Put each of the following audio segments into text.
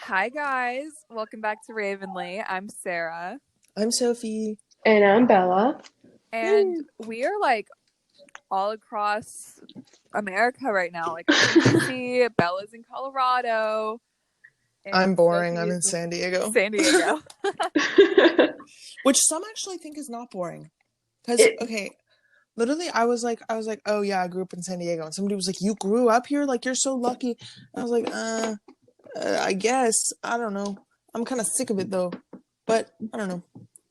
Hi guys, welcome back to Ravenly. I'm Sarah, I'm Sophie. And I'm Bella. and we are like all across America right now. Like I'm in DC, Bella's in Colorado, I'm and boring. I'm Sophie's in in San Diego. San Diego. Which some actually think is not boring. Because, It, okay, literally I was like, oh yeah, I grew up in San Diego. And somebody was like, you grew up here? Like, you're so lucky. I was like, I guess. I don't know. I'm kind of sick of it though. But, I don't know.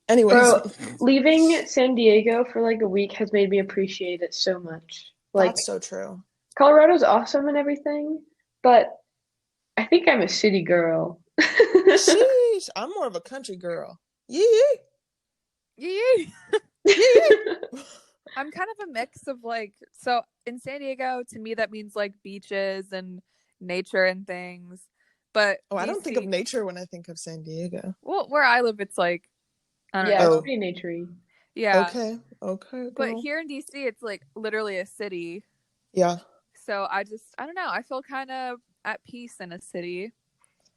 Anyways, bro, leaving San Diego for like a week has made me appreciate it so much. Like, that's so true. Colorado's awesome and everything, but I think I'm a city girl. Sheesh. I'm more of a country girl. Yeah. Yeah. Yeah. I'm kind of a mix of like, so in San Diego, to me that means like beaches and nature and things. But Oh, I don't think of DC, nature when I think of San Diego. well, where I live, it's like, I don't Yeah, it's know. Oh, pretty naturey. Yeah. okay, But girl. here in DC, it's like literally a city. Yeah. So I don't know. I feel kind of at peace in a city,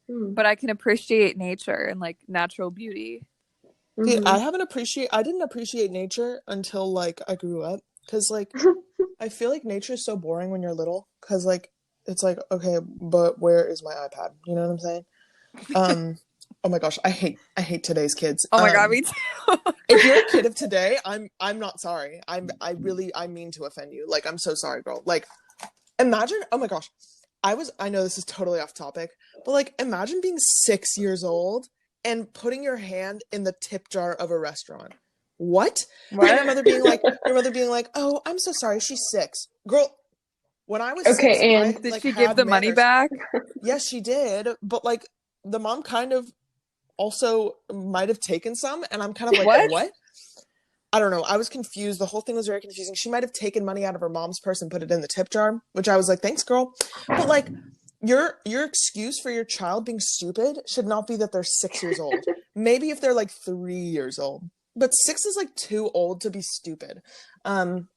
Hmm. but I can appreciate nature and like natural beauty. See, Hmm. I didn't appreciate nature until like I grew up. Cause like I feel like nature is so boring when you're little. Cause like it's like, okay, but where is my iPad? You know what I'm saying? Um, oh my gosh, I hate today's kids. Oh my God, me too. If you're a kid of today, I'm not sorry. I mean to offend you. Like I'm so sorry, girl. Like imagine, oh my gosh. I know this is totally off topic, but like imagine being 6 years old and putting your hand in the tip jar of a restaurant. What? And What? your mother being like, oh, I'm so sorry, she's 6. Girl, when I was 6, Okay, I and Did like she give had the money manners. back? Yes, she did, but like the mom kind of also might have taken some, and I'm kind of like, What? what? I don't know. I was confused. The whole thing was very confusing. She might have taken money out of her mom's purse and put it in the tip jar, which I was like, thanks, girl. But like, your excuse for your child being stupid should not be that they're 6 years old. Maybe if they're like 3 years old, but 6 is like too old to be stupid. And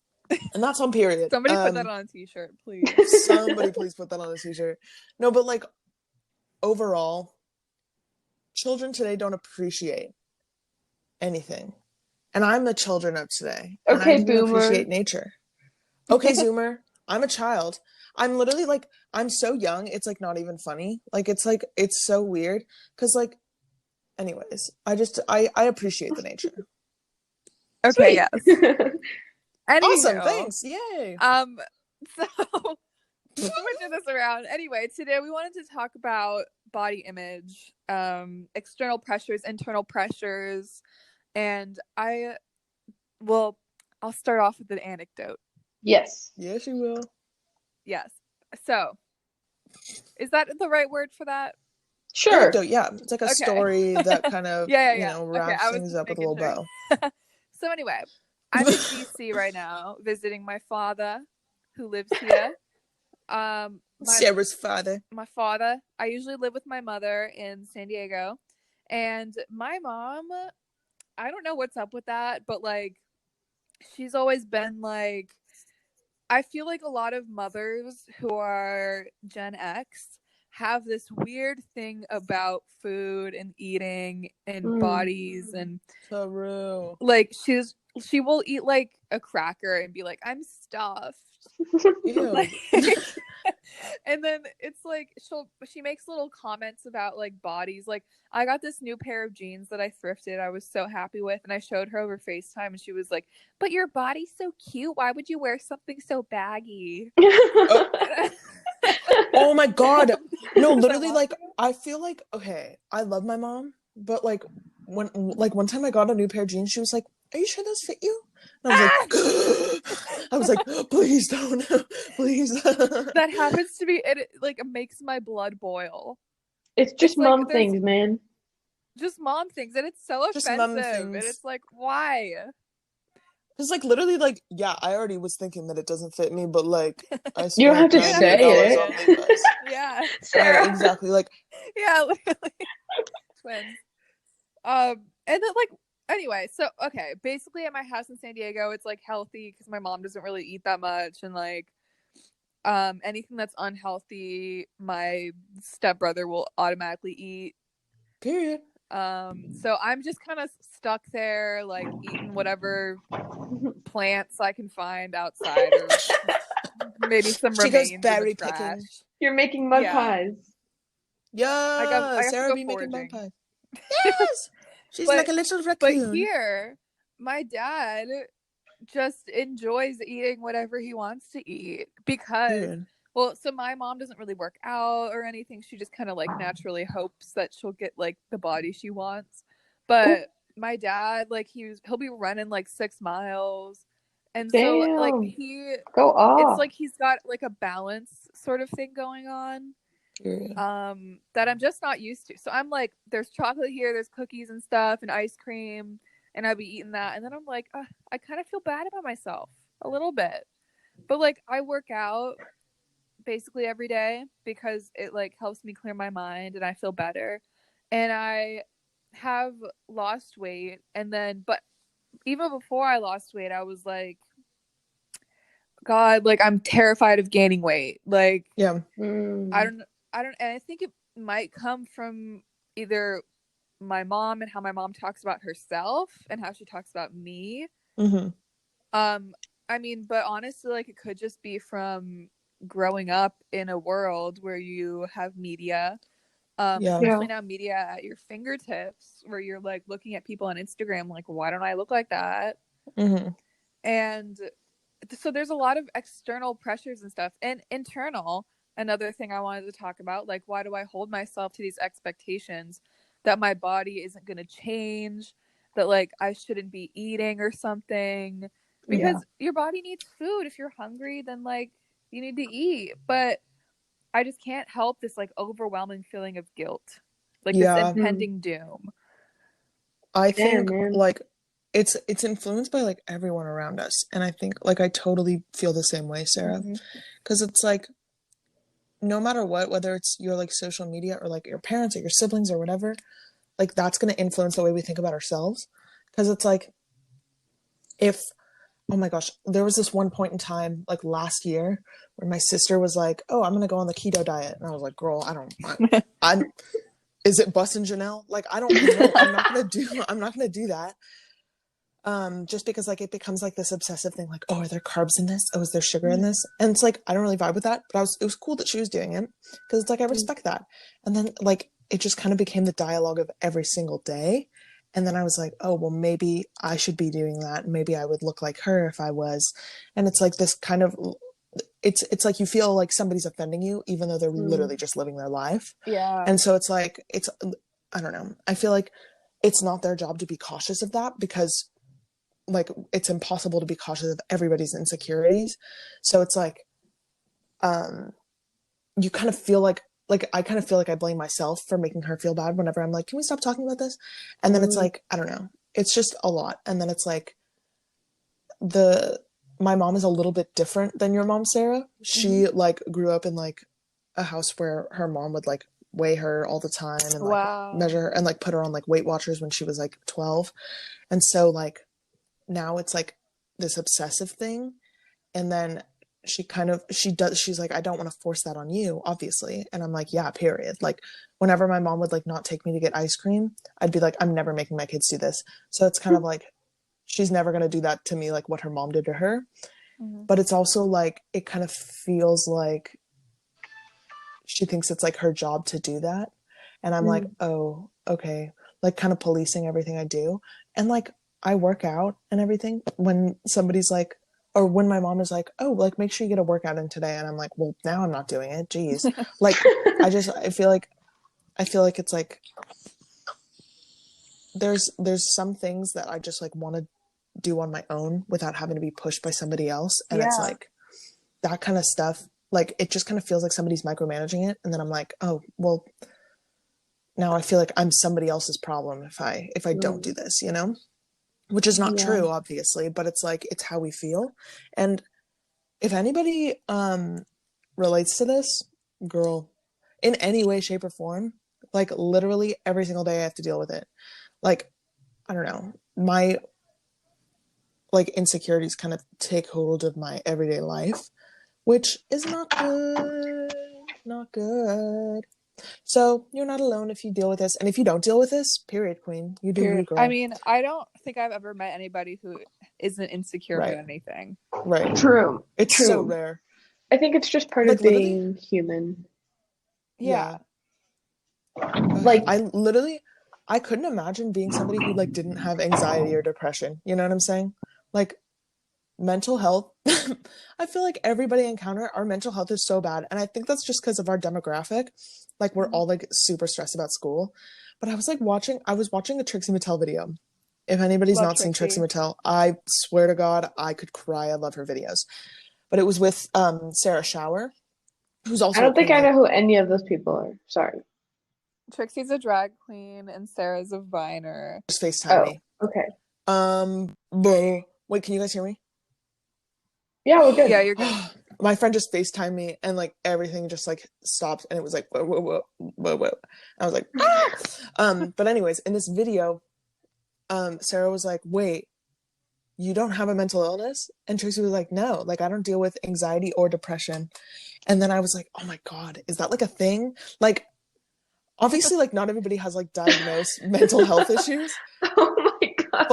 that's on period. Somebody put that on a t-shirt, please. Somebody please put that on a t-shirt. No, but like overall, children today don't appreciate anything. And I'm the children of today, and I okay, didn't boomer. appreciate nature. Okay, Zoomer, I'm a child. I'm literally like, I'm so young, it's like not even funny. Like, it's so weird. Cause like, anyways, I appreciate the nature. Okay, Sweet. yes. Awesome, Anywho, thanks. Yay. um, so switching this around. Anyway, today we wanted to talk about body image, external pressures, internal pressures, and well, I'll start off with an anecdote. Yes. Yes, you will. Yes. So, is that the right word for that? Sure. Anecdote, yeah. It's like a Okay. story that kind of, Yeah. Okay, wraps I was things just up with a making little sure. bow. So anyway, I'm in DC right now visiting my father who lives here. My Sarah's father. father. I usually live with my mother in San Diego, and my mom, I don't know what's up with that, but like she's always been like, I feel like a lot of mothers who are Gen X have this weird thing about food and eating and Mm. bodies, and True. like she will eat like a cracker and be like, I'm stuffed. Ew. Like and then it's like she makes little comments about like bodies. Like I got this new pair of jeans that I thrifted. I was so happy with, and I showed her over FaceTime, and she was like, "But your body's so cute. Why would you wear something so baggy?" Oh, oh my God. No, Is that literally, mom like, too? I feel like, okay, I love my mom, but like, one time I got a new pair of jeans, she was like, are you sure those fit you? And I was like, Ah! I was like, please don't, please. That happens to me. It like makes my blood boil. It's just It's like mom there's things, man. just mom things, and it's so Just mom offensive, and things. it's like, why? Because, like, literally, like, yeah, I already was thinking that it doesn't fit me, but, like, I You don't have spent to You don't have to $98 say say on it. Levi's. Yeah. Right, it. Sarah. exactly. Like, Yeah, literally. Twins. And then like anyway, so okay, basically at my house in San Diego, it's like healthy because my mom doesn't really eat that much, and like Anything that's unhealthy, my stepbrother will automatically eat. Period. So I'm just kind of stuck there, like eating whatever plants I can find outside, or maybe some She goes remains in the berry trash. picking. You're making mud Yeah, pies. Yeah, I have to Sarah go be making mud foraging. pie. Yes, she's like But a little but raccoon. here, my dad just enjoys eating whatever he wants to eat because, Period. well, so my mom doesn't really work out or anything. She just kind of like naturally hopes that she'll get like the body she wants. Ooh, But my dad, like he'll be running like 6 miles. And so like damn. Go it's off. like he's got like a balance sort of thing going on, Period. that I'm just not used to. So I'm like, there's chocolate here, there's cookies and stuff and ice cream, and I'll be eating that, and then I'm like, I kind of feel bad about myself a little bit. But like I work out basically every day because it like helps me clear my mind and I feel better. And I have lost weight, and then but even before I lost weight, I was like, God, like I'm terrified of gaining weight. Like Yeah. I Mm, don't I don't and I think it might come from either my mom and how my mom talks about herself and how she talks about me. Mm-hmm. Um I mean, but honestly, like it could just be from growing up in a world where you have media, Yeah. yeah. especially now media at your fingertips, where you're like looking at people on Instagram like, why don't I look like that? Mm-hmm. And so there's a lot of external pressures and stuff, and internal. Another thing I wanted to talk about, like, why do I hold myself to these expectations that my body isn't going to change, that like I shouldn't be eating or something? Yeah. Because your body needs food. If you're hungry, then like you need to eat. But I just can't help this like overwhelming feeling of guilt, like this Yeah. Mm, impending doom. I damn, think man. like it's influenced by like everyone around us, and I think like I totally feel the same way, Sarah, Mm-hmm. because it's like no matter what, whether it's your like social media or like your parents or your siblings or whatever, like that's going to influence the way we think about ourselves. Because it's like if oh my gosh, there was this one point in time like last year where my sister was like, "Oh, I'm gonna go on the keto diet," and I was like, "Girl, I'm is it Bus and Janelle? Like, I don't know. I'm not gonna do that. Just because like it becomes like this obsessive thing, like, oh, are there carbs in this? Oh, is there sugar in this? And it's like I don't really vibe with that, but it was cool that she was doing it because it's like I Mm, respect that. And then like it just kind of became the dialogue of every single day. And then I was like, oh, well, maybe I should be doing that. Maybe I would look like her if I was. And it's like this kind of it's like you feel like somebody's offending you, even though they're mm, literally just living their life. Yeah. And so it's like it's I don't know. I feel like it's not their job to be cautious of that because like it's impossible to be cautious of everybody's insecurities. So it's like um you kind of feel like I kind of feel like I blame myself for making her feel bad whenever I'm like, can we stop talking about this? And then it's mm, like, I don't know. It's just a lot. And then it's like the my mom is a little bit different than your mom, Sarah. Mm-hmm. She like grew up in like a house where her mom would like weigh her all the time and like Wow. measure her and like put her on like Weight Watchers when she was like 12. And so like now it's like this obsessive thing. And then she's like, I don't want to force that on you, obviously. And I'm like, yeah, period. Like whenever my mom would like not take me to get ice cream, I'd be like, I'm never making my kids do this. So it's kind of like she's never going to do that to me like what her mom did to her. Mm-hmm. But it's also like it kind of feels like she thinks it's like her job to do that. And I'm like, mm. oh, okay. Like kind of policing everything I do. And like I work out and everything when somebody's like, or when my mom is like, oh, like make sure you get a workout in today. And I'm like, well, now I'm not doing it. Jeez. Like I feel like it's like there's some things that I just like want to do on my own without having to be pushed by somebody else. And it's Yeah. like that kind of stuff, like it just kind of feels like somebody's micromanaging it. And then I'm like, oh, well, now I feel like I'm somebody else's problem if I don't do Mm, this, you know? Which is not yeah. true, obviously, but it's like it's how we feel. And if anybody relates to this, girl, in any way, shape, or form, like literally every single day I have to deal with it. Like, I don't know, my like insecurities kind of take hold of my everyday life which is not good. Not good. So you're not alone if you deal with this. And if you don't deal with this, period, queen. You do you, Period. girl. I mean, I don't think I've ever met anybody who isn't insecure Right. about anything. Right. True. It's True. so rare. I think it's just part Like, of being human. Yeah. Like, I couldn't imagine being somebody who like didn't have anxiety or depression. You know what I'm saying? Like mental health. I feel like everybody I encounter, our mental health is so bad. And I think that's just because of our demographic. Like we're all like super stressed about school. But I was watching a Trixie Mattel video. If anybody's Love not seen Trixie Trixie. Mattel, I swear to God, I could cry. I love her videos. But it was with Sarah Shower, who's I also a don't think I queen. know who any of those people are. Sorry. Trixie's a drag queen and Sarah's a viner. Just FaceTime Oh, me. okay. Wait, can you guys hear me? Yeah, we're good. Yeah, you're good. My friend just FaceTimed me and like everything just like stopped and it was like whoa, whoa, whoa, whoa, whoa. I was like, ah! But anyways, in this video, Sarah was like, wait, you don't have a mental illness? And Tracy was like, no, like I don't deal with anxiety or depression. And then I was like, oh my God, is that like a thing? Like, obviously, like not everybody has like diagnosed mental health issues. Oh my gosh.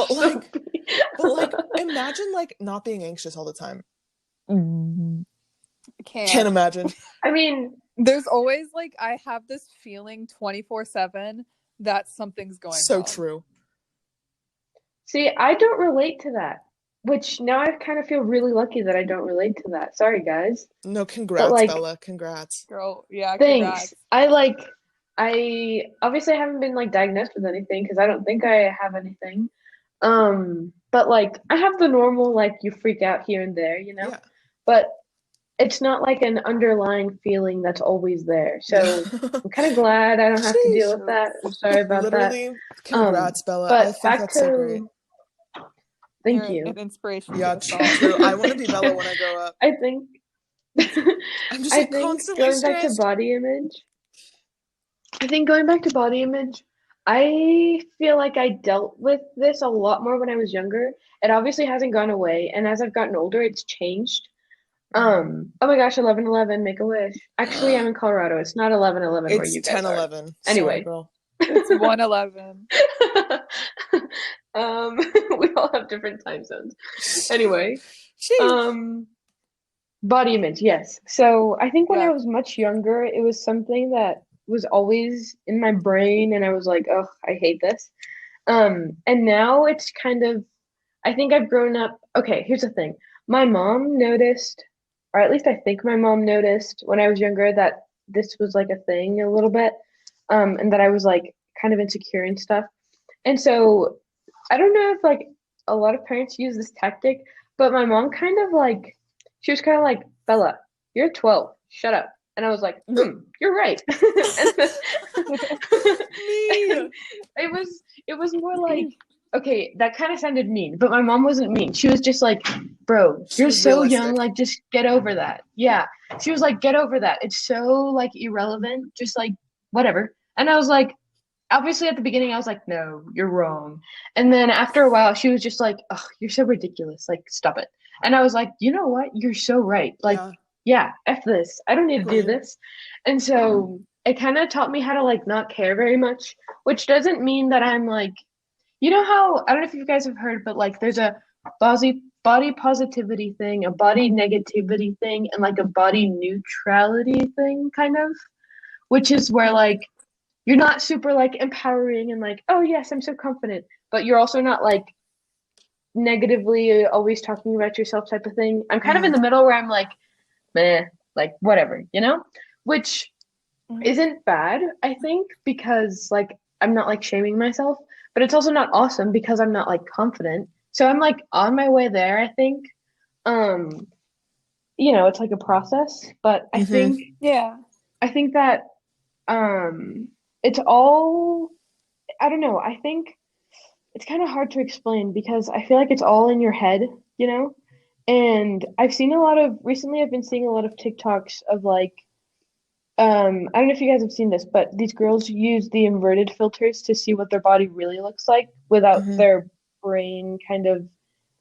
But like, imagine like not being anxious all the time. Can't imagine. I mean, there's always like I have this feeling 24/7 that something's going So wrong. true. see, I don't relate to that, which now I kind of feel really lucky that I don't relate to that. Sorry, guys. No, congrats, like- Bella. Congrats. Girl, yeah, Thanks. congrats. I obviously haven't been like diagnosed with anything because I don't think I have anything. But like I have the normal like you freak out here and there, you know? Yeah. But it's not like an underlying feeling that's always there. So I'm kind of glad I don't have to deal with that. I'm sorry about Literally, that. congrats, Bella. But I think back that's to so great. Thank You're you. an inspiration. Yeah, to us all. true. I want to be Bella when I grow up. I think I'm just I like think constantly going back to stressed. body image. I think going back to body image, I feel like I dealt with this a lot more when I was younger. It obviously hasn't gone away, and as I've gotten older, it's changed. Oh my gosh, 11:11, make a wish. Actually, I'm in Colorado. It's not 11:11 where It's you guys 10:11. Anyway. Sorry, girl. It's 1:11. We all have different time zones. Anyway, Jeez. body image, yes. So I think when I Yeah. was much younger, it was something that was always in my brain, and I was like, oh, I hate this. And now it's kind of, I think I've grown up. Okay, here's the thing. My mom noticed, or at least I think my mom noticed when I was younger that this was like a thing a little bit, and that I was like kind of insecure and stuff. And so I don't know if like a lot of parents use this tactic, but my mom kind of like, she was kind of like, Bella, you're 12, shut up. And I was like, you're right. Me. It was more like, okay, that kind of sounded mean, but my mom wasn't mean. She was just like, bro, you're was so realistic. young, like just get over that. Yeah. She was like, get over that. It's so like irrelevant, just like whatever. And I was like, obviously at the beginning I was like, no, you're wrong. And then after a while she was just like, oh, you're so ridiculous, like stop it. And I was like, you know what? You're so right. Like, yeah, F this. I don't need to do this. And so it kind of taught me how to like not care very much, which doesn't mean that I'm like, you know how, I don't know if you guys have heard, but like there's a body positivity thing, a body negativity thing, and like a body neutrality thing kind of, which is where like you're not super like empowering and like, oh yes, I'm so confident, but you're also not like negatively always talking about yourself type of thing. I'm kind of in the middle where I'm like, meh, like whatever, you know? Which isn't bad, I think, because like I'm not like shaming myself, but it's also not awesome because I'm not like confident. So I'm like on my way there, I think. You know, it's like a process, but I think that it's all, I don't know, I think it's kind of hard to explain because I feel like it's all in your head, you know? And recently I've been seeing a lot of TikToks of like, I don't know if you guys have seen this, but these girls use the inverted filters to see what their body really looks like without their brain kind of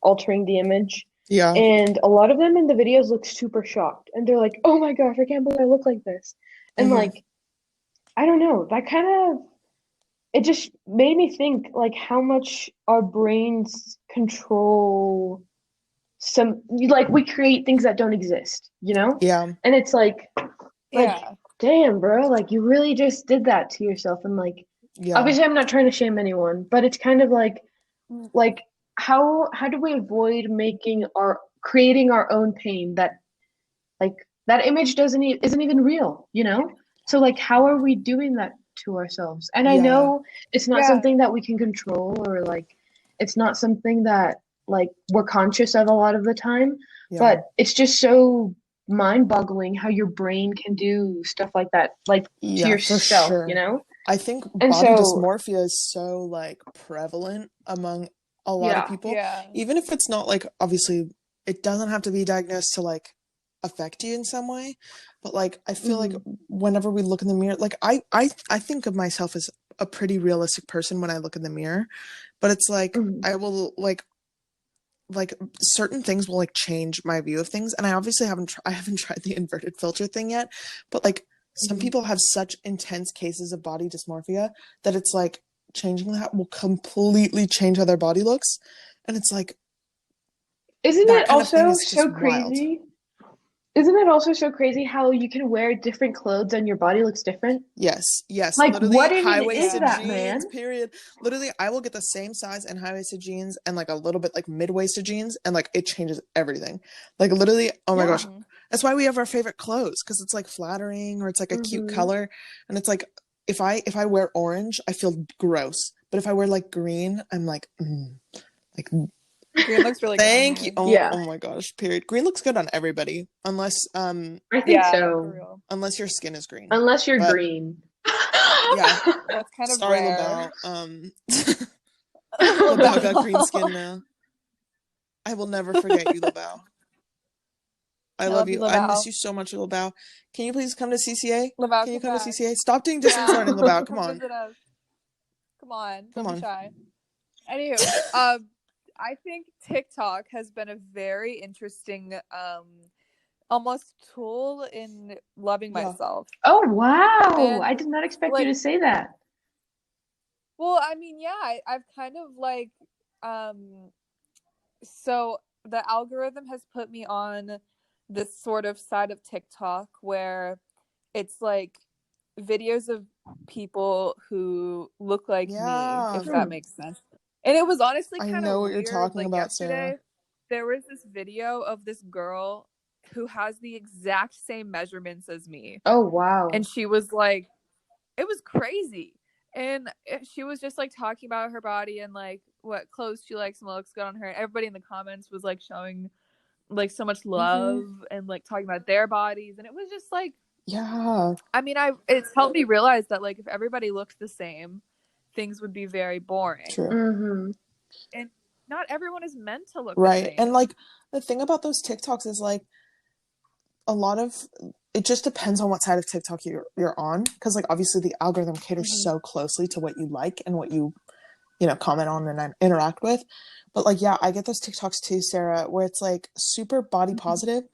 altering the image. Yeah. And a lot of them in the videos look super shocked. And they're like, oh my gosh, I can't believe I look like this. And Hmm. like, I don't know, that kind of, it just made me think like how much our brains control like we create things that don't exist, you know? Yeah. And it's like, Yeah. damn, bro, like you really just did that to yourself. And like, Yeah. obviously I'm not trying to shame anyone, but it's kind of like how do we avoid creating our own pain that like that image isn't even real, you know? So like how are we doing that to ourselves? And I Yeah. know it's not Yeah. something that we can control, or like it's not something that like we're conscious of a lot of the time, Yeah. but it's just so mind-boggling how your brain can do stuff like that, like to Yeah, for yourself, you sure. know? I think And body so, dysmorphia is so like prevalent among a lot of yeah. people. Yeah. Even if it's not like obviously it doesn't have to be diagnosed to like affect you in some way. But like I feel like Hmm. whenever we look in the mirror, like I think of myself as a pretty realistic person when I look in the mirror. But it's like Hmm. I will like certain things will like change my view of things, and I obviously I haven't tried the inverted filter thing yet, but like some Hmm. people have such intense cases of body dysmorphia that it's like changing that will completely change how their body looks, and it's like Isn't that it kind of thing also is just so wild. crazy? Isn't it also so crazy how you can wear different clothes and your body looks different? Yes, yes, Like, literally what even is high-waisted Yeah. that, jeans, man? period. Literally, I will get the same size in high-waisted jeans and like a little bit like mid-waisted jeans, and like it changes everything. Like literally, oh my Yeah. gosh. Mhm. That's why we have our favorite clothes, because it's like flattering or it's like a cute Hmm. color. And it's like if I wear orange, I feel gross. But if I wear like green, I'm like Green looks really good on thank you. you. Oh, Yeah, oh my gosh, period. Green looks good on everybody, I think Yeah, for so. real. unless your skin is green. Unless you're But green. yeah, That's kind of sorry, rare. LaBelle. LaBelle got green skin LaBelle. now. I will never forget you, LaBelle. I I love love you, you. I miss LaBelle. you so much, LaBelle. Can you please come to CCA? LaBelle, Can you come come to back. CCA? Stop doing distance Yeah, learning, LaBelle. Come come on. visit us. Come on, Come don't be on. shy. Anywho, I think TikTok has been a very interesting, almost tool in loving Yeah. myself. Oh, wow. I And did not expect you like, to say that. well, I mean, yeah, I've kind of like, um, so the algorithm has put me on this sort of side of TikTok where it's like videos of people who look like me, Yeah. if that Hmm. makes sense. And it was honestly I kind of know what you're weird. talking Like about, Sarah. yesterday, there was this video of this girl who has the exact same measurements as me. Oh, wow. And she was like, it was crazy. And she was just like talking about her body and like what clothes she likes and what looks good on her. And everybody in the comments was like showing like so much Hmm. love and like talking about their bodies. And it was just like, Yeah. I mean, it's helped me realize that like if everybody looked the same, things would be very boring. True. Hmm. And not everyone is meant to look the Right. And same. like the thing about those TikToks is like a lot of it just depends on what side of TikTok you're on, because like obviously the algorithm caters Hmm. so closely to what you like and what you know comment on and interact with. But like yeah, I get those TikToks too, Sarah, where it's like super body positive,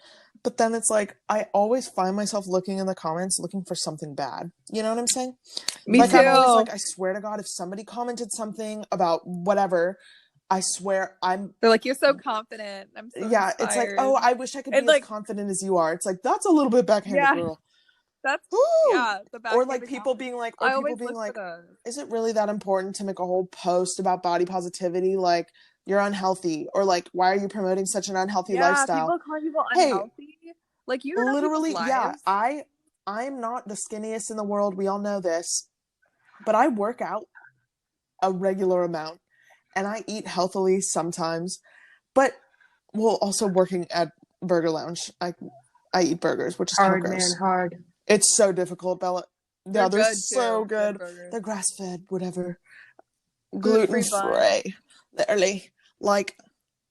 but then it's like I always find myself looking in the comments looking for something bad. You know what I'm saying? Me Like I'm always too. like, I swear to God, if somebody commented something about whatever, I swear I'm They're like, you're so confident. I'm so yeah, it's like, oh, inspired. I wish I could And be as like, confident as you are. It's like that's a little bit backhanded, yeah, girl. that's, Woo! yeah, the Or like backhanded people compliment. being like, I always look for those. is it really that important to make a whole post about body positivity? Like, you're unhealthy, or like, why are you promoting such an unhealthy Yeah, lifestyle? people calling people Hey, unhealthy. Like, you know people's literally, yeah, lives. I'm not the skinniest in the world. We all know this, but I work out a regular amount and I eat healthily sometimes. But well, also working at Burger Lounge, I eat burgers, which is kind of Hard, man, gross. hard. It's so difficult, Bella. They're Yeah, they're good so too. Good good. burgers. They're grass fed, whatever. Gluten-free Gluten bun. free. Literally. Like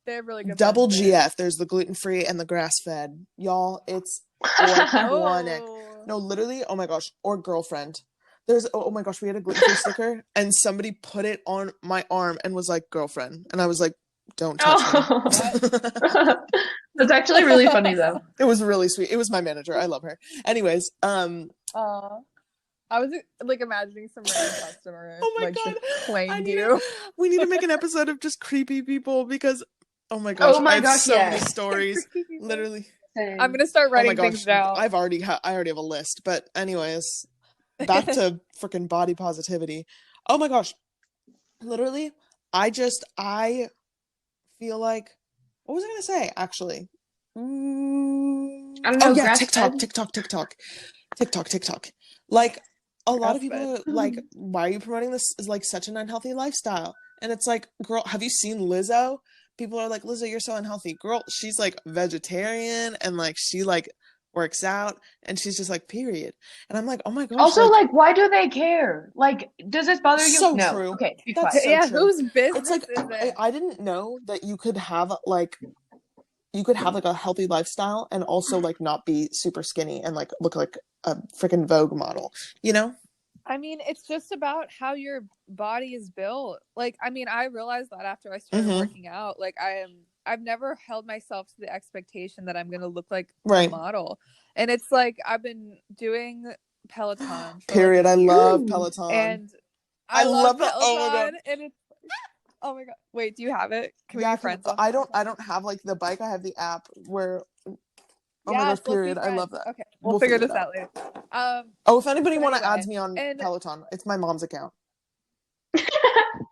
They have really good buns double there. GF. There's the gluten free and the grass fed. Y'all, it's iconic. Oh. No, literally, oh my gosh. Or girlfriend. There's oh my gosh, we had a gluten free sticker and somebody put it on my arm and was like, girlfriend. And I was like, don't touch me. That's actually really funny though. It was really sweet. It was my manager. I love her. Anyways, I was like imagining some random customer oh my like god, just claimed you. We need to make an episode of just creepy people because oh my gosh, I have so many stories. Literally, Same. I'm gonna start oh my writing gosh, things down. I already have a list. But anyways, back to freaking body positivity. Oh my gosh, literally, I feel like, what was I gonna say actually? I don't know. Oh yeah, TikTok. Like a lot of people are like, why are you promoting this as like such an unhealthy lifestyle? And it's like, girl, have you seen Lizzo? People are like, Lizzo, you're so unhealthy. Girl, she's like vegetarian and like she like works out and she's just like, period. And I'm like, oh my gosh. Also, like, why do they care? Like, does this bother you? So no. true. Okay, be That's quiet. so Yeah, true. whose business It's like, is it? I didn't know that you could have like a healthy lifestyle and also like not be super skinny and like look like a freaking Vogue model, you know? I mean, it's just about how your body is built. Like, I mean, I realized that after I started working out. Like, I've never held myself to the expectation that I'm gonna look like a model. And it's like I've been doing Peloton for Period. like I love Peloton. And I love Peloton. Oh my god. And it's oh my god. Wait, do you have it? Can we be friends on I don't have like the bike. I have the app where oh my gosh, period. I love that. Okay. We'll figure this out later. If anybody want to add me on Peloton, it's my mom's account.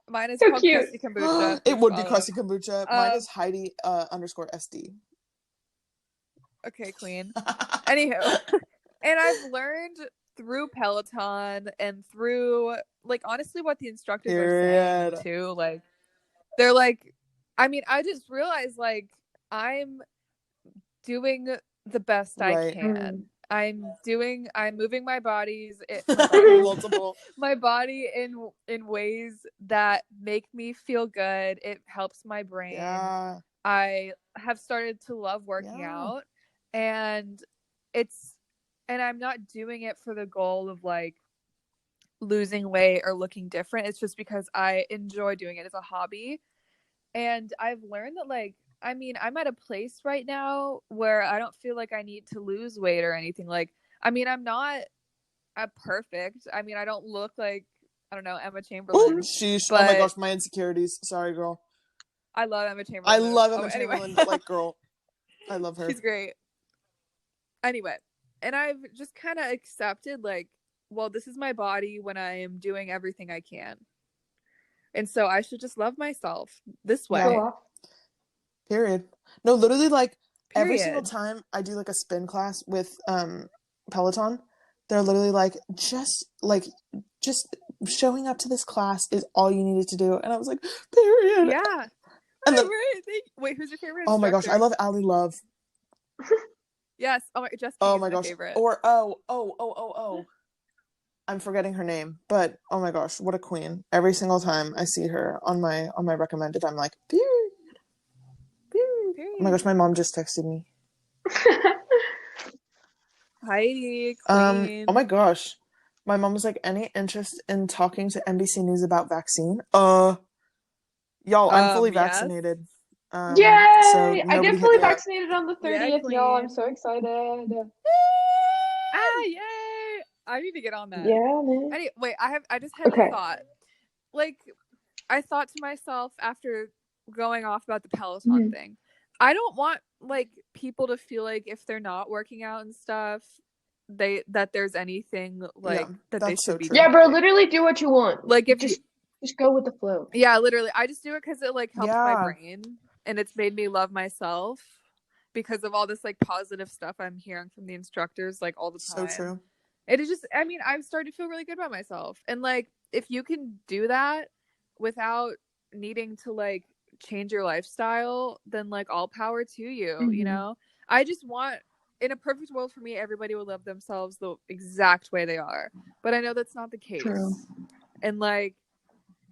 Mine is so called cute. Crusty Kombucha. It would be Crusty Kombucha. Mine is Heidi _SD. Okay, queen. Anywho, and I've learned through Peloton and through like honestly what the instructors are saying too. Like they're like, I mean, I just realized like I'm doing the best I can. I'm moving my my body in ways that make me feel good. It helps my brain. Yeah. I have started to love working out, and I'm not doing it for the goal of like losing weight or looking different. It's just because I enjoy doing it as a hobby. And I've learned that like, I mean, I'm at a place right now where I don't feel like I need to lose weight or anything. Like, I mean, I'm not perfect. I mean, I don't look like, I don't know, Emma Chamberlain. Sheesh. Oh my gosh, my insecurities. Sorry, girl. I love Emma Chamberlain. I love Emma Chamberlain, but like, girl, I love her. She's great. Anyway, and I've just kind of accepted like, well, this is my body when I am doing everything I can. And so I should just love myself this way. Yeah. Period. No, literally like every single time I do like a spin class with Peloton, they're literally like just showing up to this class is all you needed to do. And I was like, period. Yeah. And then, wait, who's your favorite instructor? Oh my gosh, I love Allie Love. Yes. Oh my, Jessica. Oh my gosh. Favorite. Or I'm forgetting her name, but oh my gosh, what a queen. Every single time I see her on my recommended, I'm like, period. Oh my gosh, my mom just texted me. Heidi, queen. Oh my gosh. My mom was like, any interest in talking to NBC News about vaccine? Y'all, I'm fully vaccinated. Yay! So I get fully vaccinated on the 30th, y'all. I'm so excited. Yay! I need to get on that. Yeah, man. Wait, I just had a thought. Like, I thought to myself after going off about the Peloton thing, I don't want like people to feel like if they're not working out and stuff, that there's anything like that they should be doing. Yeah, bro, literally do what you want. Like if just go with the flow. Yeah, literally. I just do it because it like helps my brain and it's made me love myself because of all this like positive stuff I'm hearing from the instructors like all the time. So true. It is just, I mean, I've started to feel really good about myself. And like, if you can do that without needing to like change your lifestyle, then like all power to you, you know? I just want, in a perfect world for me, everybody would love themselves the exact way they are. But I know that's not the case. True. And like,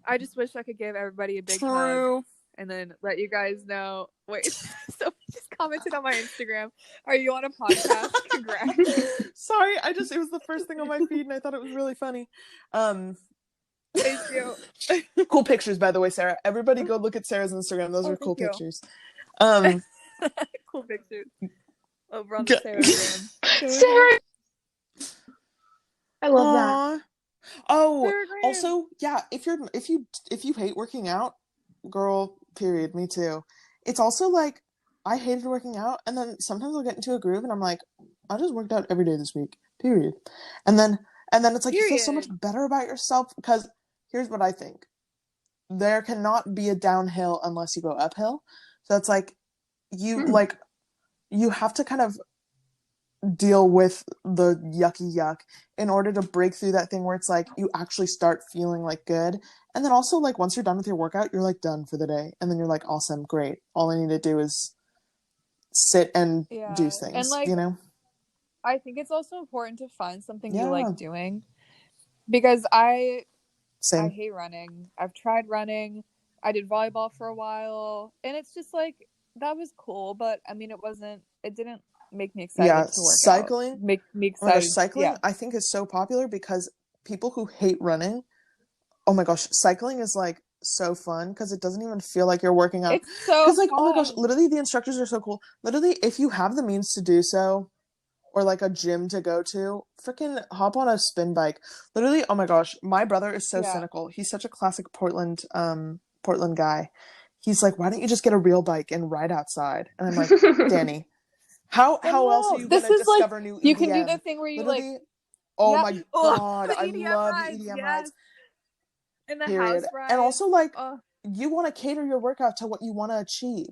I just wish I could give everybody a big hug and then let you guys know. Wait, so just commented on my Instagram. Are you on a podcast? Congrats. Sorry, it was the first thing on my feed and I thought it was really funny. Thank you. Cool pictures, by the way, Sarah. Everybody go look at Sarah's Instagram. Those Oh, are cool thank you. pictures. Cool pictures over on the Sarahgram. Sarah, I love that. Aww. Oh, Sarahgram. also, yeah, if you hate working out, girl, period, me too. It's also like I hated working out, and then sometimes I'll get into a groove and I'm like, I just worked out every day this week, period. And then it's like you feel so much Period. better about yourself because here's what I think. There cannot be a downhill unless you go uphill. So it's like you have to kind of deal with the yucky yuck in order to break through that thing where it's like you actually start feeling like good. And then also like once you're done with your workout, you're like done for the day. And then you're like, awesome, great. All I need to do is sit and do Yeah. things, And like, you know? I think it's also important to find something you Yeah. like doing, because I Same. hate running. I've tried running. I did volleyball for a while, and it's just like that was cool, but I mean, it didn't make me excited Yeah, to work cycling. out. Make me Oh my gosh, excited. cycling Yeah. I think is so popular because people who hate running, oh my gosh, cycling is like so fun because it doesn't even feel like you're working out. It's so Because like, oh my gosh, fun. literally the instructors are so cool. Literally, if you have the means to do so, or like a gym to go to, freaking hop on a spin bike. Literally, oh my gosh, my brother is so Yeah. cynical. He's such a classic Portland guy. He's like, why don't you just get a real bike and ride outside? And I'm like, Danny, how Well, else are no, you this gonna is like discover new you can do EDM? the thing where you like, Literally, oh yeah, my oh, god, the I EDM love the rides, EDM yes, rides. and the Period. house And rides. also like Oh, you want to cater your workout to what you want to achieve.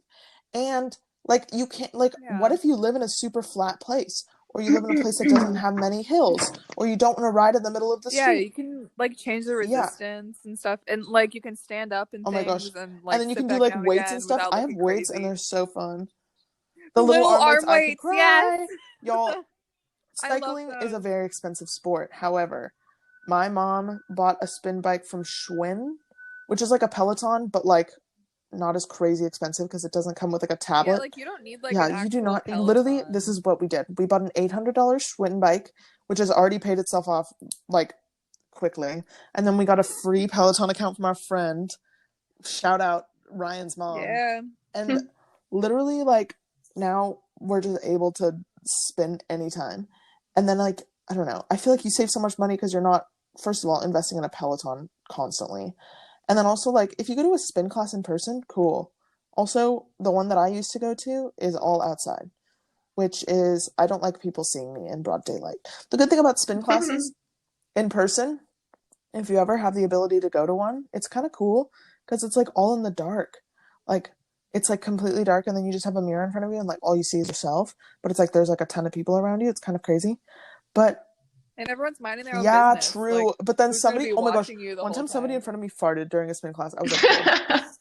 And like you can't like what yeah. if you live in a super flat place or you live in a place that doesn't have many hills or you don't want to ride in the middle of the Yeah, street? you can like change the Yeah. resistance and stuff, and like you can stand up and Oh my gosh. things and And like then you sit can do back like down weights and again stuff. without I have looking weights and crazy. they're so fun. The The little little arm weights, arm I could weights, yes. cry. Y'all, I love cycling is a those. very expensive sport. However, my mom bought a spin bike from Schwinn, which is like a Peloton, but like not as crazy expensive because it doesn't come with like a Yeah, tablet. like you don't need like Yeah, an you do actual not. Literally, this Peloton. is what we did. We bought an $800 Schwinn bike, which has already paid itself off like quickly. And then we got a free Peloton account from our friend. Shout out Ryan's mom. Yeah. And literally, like, now we're just able to spin anytime. And then, like, I don't know. I feel like you save so much money because you're not, first of all, investing in a Peloton constantly. And then also, like, if you go to a spin class in person, cool. Also, the one that I used to go to is all outside, which is, I don't like people seeing me in broad daylight. The good thing about spin classes in person, if you ever have the ability to go to one, it's kind of cool because it's like all in the dark. Like, it's like completely dark, and then you just have a mirror in front of you, and like all you see is yourself. But it's like there's like a ton of people around you. It's kind of crazy. But And everyone's minding their own yeah, business. Like, true. But then who's gonna somebody, be oh my gosh, watching you the one whole time somebody in time? front of me farted during a spin class. I was like, oh.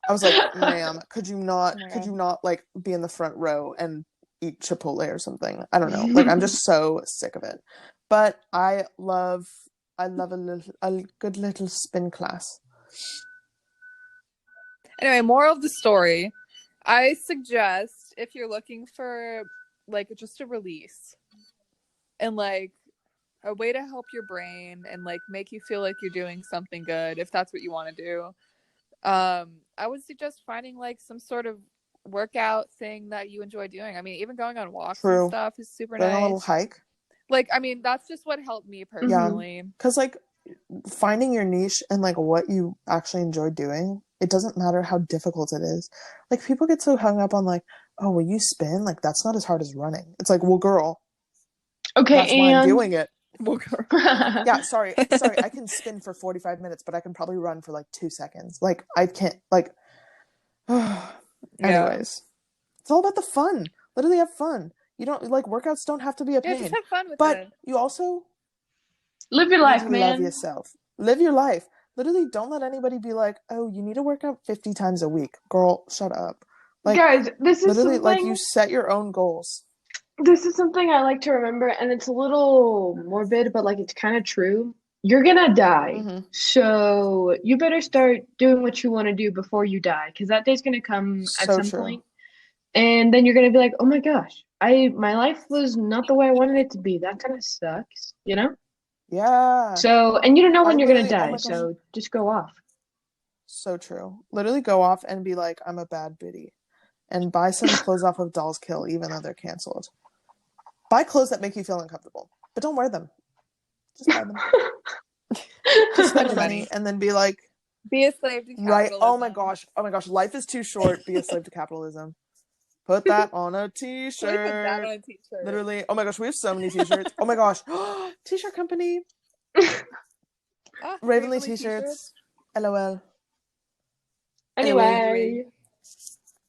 I was like, ma'am, Oh my could god. you not like be in the front row and eat Chipotle or something? I don't know. Like, I'm just so sick of it. But I love a good little spin class. Anyway, moral of the story. I suggest if you're looking for like just a release and like a way to help your brain and like make you feel like you're doing something good, if that's what you want to do, I would suggest finding like some sort of workout thing that you enjoy doing. I mean, even going on walks and True. stuff is super Going a little nice. hike. Like, I mean, that's just what helped me Yeah. personally. Because like finding your niche and like what you actually enjoy doing, it doesn't matter how difficult it is. Like people get so hung up on like, oh, will you spin? Like that's not as hard as running. It's like, well, girl, Okay, that's why I'm doing it. yeah, Yeah, sorry, I can spin for 45 minutes, but I can probably run for like 2 seconds. Like I can't like Yeah. anyways. It's all about the fun. Literally have fun. You don't like workouts don't have to be a Yeah, just pain. have fun with But it. you also live your need life, to love man. yourself. Live your life. Literally don't let anybody be like, "Oh, you need to work out 50 times a week." Girl, shut up. Like Guys, this is literally like you something. set your own goals. This is something I like to remember, and it's a little morbid, but like it's kind of true. You're gonna die, Mm-hmm. so you better start doing what you want to do before you die, because that day's gonna come at So some true. point, and then you're gonna be like, "Oh my gosh, I my life was not the way I wanted it to be. That kind of sucks," you know? Yeah. So, and you don't know I when you're gonna literally, oh die, my gosh, so just go off. so true. Literally go off and be like, I'm a bad biddy. And buy some clothes off of Dolls Kill, even though they're canceled. Buy clothes that make you feel uncomfortable, but don't wear them. Just buy them. Just spend the money and then be like, Be a slave to right. capitalism. Oh my gosh. Oh my gosh. Life is too short. Be a slave to capitalism. Put that on a Somebody put that t-shirt. on a t-shirt. Literally. Oh my gosh. We have so many t-shirts. Oh my gosh. T-shirt company. Ravenly t-shirts. LOL. Anyway,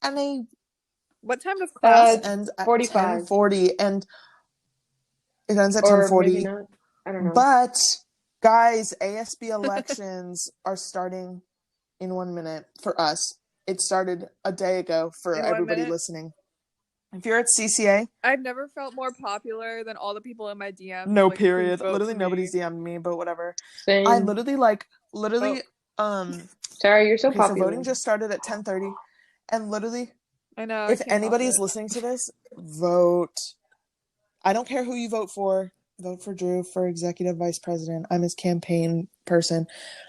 And what time does class class ends at 45. 10:40 and it ends at Or maybe 10:40. not. I don't know. But guys, ASB elections are starting in 1 minute for us. It started a day ago for In 1 everybody minute? listening. If you're at CCA, I've never felt more popular than all the people in my DMs. no like, period. "Please vote Literally for nobody's me." DM'd me, but whatever. Same. I literally Sorry, you're so okay, so popular. voting just started at 10:30 and literally I know. if I can't help anybody's it. listening to this, vote. I don't care who you vote for. Vote for Drew for executive vice president. I'm his campaign person.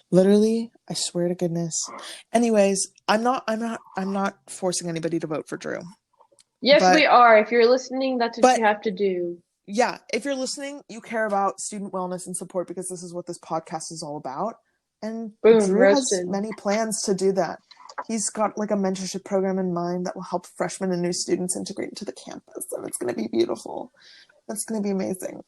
Literally, I swear to goodness. Anyways, I'm not forcing anybody to vote for Drew. Yes, But- we are. If you're listening, that's what but- you have to do. Yeah, if you're listening, you care about student wellness and support because this is what this podcast is all about. And Boom, Drew roasted. has many plans to do that. He's got like a mentorship program in mind that will help freshmen and new students integrate into the campus, and it's going to be beautiful. It's going to be amazing.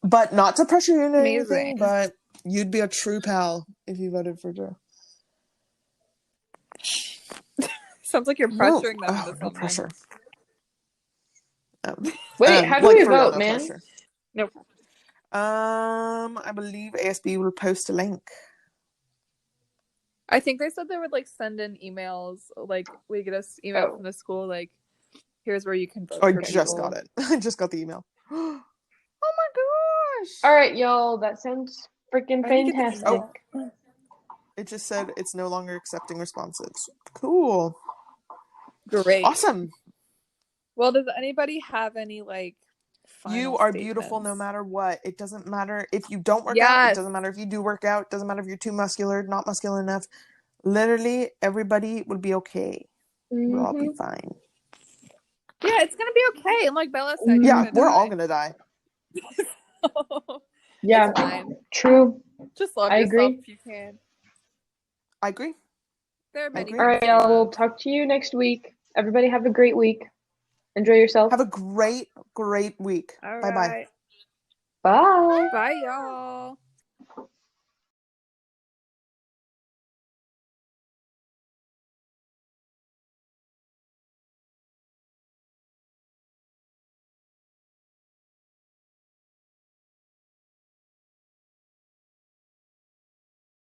But not to pressure you into anything, but you'd be a true pal if you voted for Drew. Sounds like you're pressuring them into something. No pressure. Wait, how do we for real, vote, no man? pressure. No. I believe ASB will post a link. I think they said they would like send in emails. Like we get us email from the school. Like, here's where you can vote. Oh, I for just people. got it. I just got the email. Oh my gosh! All right, y'all. That sounds freaking I didn't get the fantastic. email. It just said it's no longer accepting responses. Cool. Great. Awesome. Well, does anybody have any like final You are statements? beautiful no matter what. It doesn't matter if you don't work out. It doesn't matter if you do work out. It doesn't matter if you're too muscular, not muscular enough. Literally, everybody will be okay. We'll all be fine. Yeah, it's gonna be okay. And like Bella said, Yeah, we're all gonna die. Yeah, it's fine. true. Just love I yourself agree. if you can. I agree. There are many. agree. All right, things to y'all. We'll love. talk to you next week. Everybody have a great week. Enjoy yourself. Have a great, great week. All Bye-bye. right. Bye. Bye, y'all.